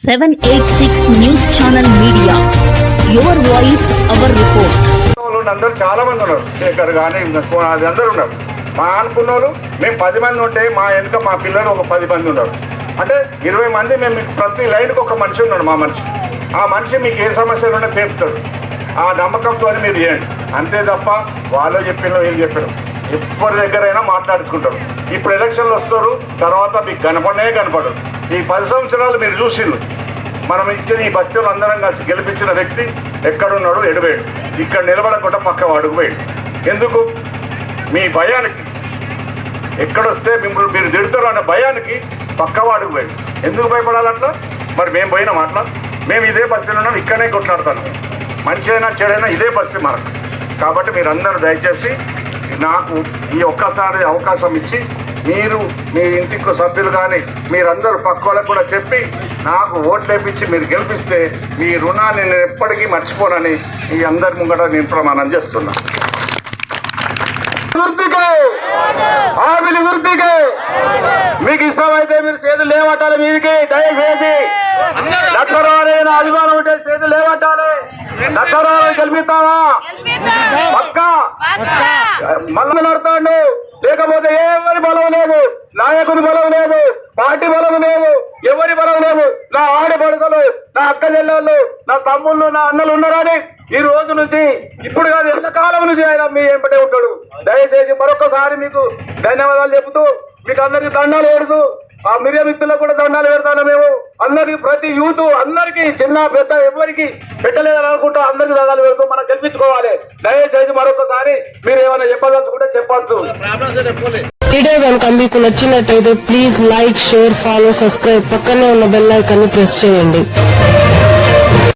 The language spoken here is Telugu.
786 news channel media, your voice our report. అందరూ చాలా మంది ఉన్నారు, శేఖర్ కానీ అది అందరూ ఉన్నారు. మా అనుకున్న వాళ్ళు మేము 10 మంది ఉంటే మా వెనుక మా పిల్లలు ఒక 10 మంది ఉన్నారు. అంటే 20 మంది. మేము ప్రతి లైన్కి ఒక మనిషి ఉన్నాడు. మా మనిషి, ఆ మనిషి మీకు ఏ సమస్యలు ఉన్నా తీర్పుతాడు. ఆ నమ్మకంతో మీరు చేయండి అంతే తప్ప వాళ్ళు చెప్పిన వీళ్ళు చెప్పారు ఎవరి దగ్గరైనా మాట్లాడుకుంటారు. ఇప్పుడు ఎలక్షన్లు వస్తారు, తర్వాత మీకు కనపడరు. ఈ 10 సంవత్సరాలు మీరు చూసిండ్రు. మనం ఇచ్చిన ఈ బస్తీలు అందరం కలిసి గెలిపించిన వ్యక్తి ఎక్కడున్నాడు, ఎడిపోయాడు. ఇక్కడ నిలబడకుండా పక్క అడుగుపోయాడు. ఎందుకు? మీ భయానికి. ఎక్కడొస్తే మిమ్మల్ని మీరు తిడతారు అనే భయానికి పక్కవాడుకు పోయాడు. ఎందుకు భయపడాలట్లా? మరి మేము పోయినాం అట్లా. మేము ఇదే బస్తీలో ఉన్నాం, ఇక్కడనే కొట్లాడతాను. మంచి అయినా చెడైనా ఇదే బస్తీ మనకు. కాబట్టి మీరందరూ దయచేసి నాకు ఈ ఒక్కసారి అవకాశం ఇచ్చి మీరు మీ ఇంటికి సభ్యులు కానీ మీరందరూ పక్క వాళ్ళకు కూడా చెప్పి నాకు ఓట్లు వేపించి మీరు గెలిపిస్తే మీ రుణాన్ని నేను ఎప్పటికీ మర్చిపోనని ఈ అందరి ముంగట నేను ప్రమాణం చేస్తున్నా. వృత్తికి మీకు ఇష్టమైతే మీరు చేతులు లేవట్టాలి. మీదికి దయచేసి లక్షరాలు అభిమానం ఉంటే చేతులు లేవట్టాలి. లక్షరాలు గెలిపిస్తావా? పక్క మళ్ళీ నడతాడు. లేకపోతే ఎవరి బలం లేదు, నాయకుని బలం లేదు, పార్టీ బలం లేదు, ఎవరి బలం లేదు. నా ఆడపడుకలు, నా అక్క చెల్లెళ్ళు, నా తమ్ముళ్ళు, నా అన్నలు ఉన్నారని ఈ రోజు నుంచి ఇప్పుడు కాదు ఎంతకాలం నుంచి ఆయన మీ ఎంపటే ఉంటాడు. దయచేసి మరొకసారి మీకు ధన్యవాదాలు చెబుతూ మీకు అందరికి దండాలు పెడుతూ ఆ మీడియా మిత్రులకు కూడా దండాలు పెడతాను. మేము అందరికి ప్రతి యూత్ అందరికి చిన్న పెద్ద ఎవరికి పెట్టలేదని అనుకుంటూ అందరికి దండాలు పెడుతూ మనం గెలిపించుకోవాలి. దయచేసి మరొకసారి మీరు ఏమైనా చెప్పదలుచుకుంటే చెప్పచ్చు. వీడియో కనుక మీకు నచ్చినట్టయితే please like, share, follow, subscribe, పక్కనే ఉన్న బెల్ ఐకాన్ ని ప్రెస్ చేయండి.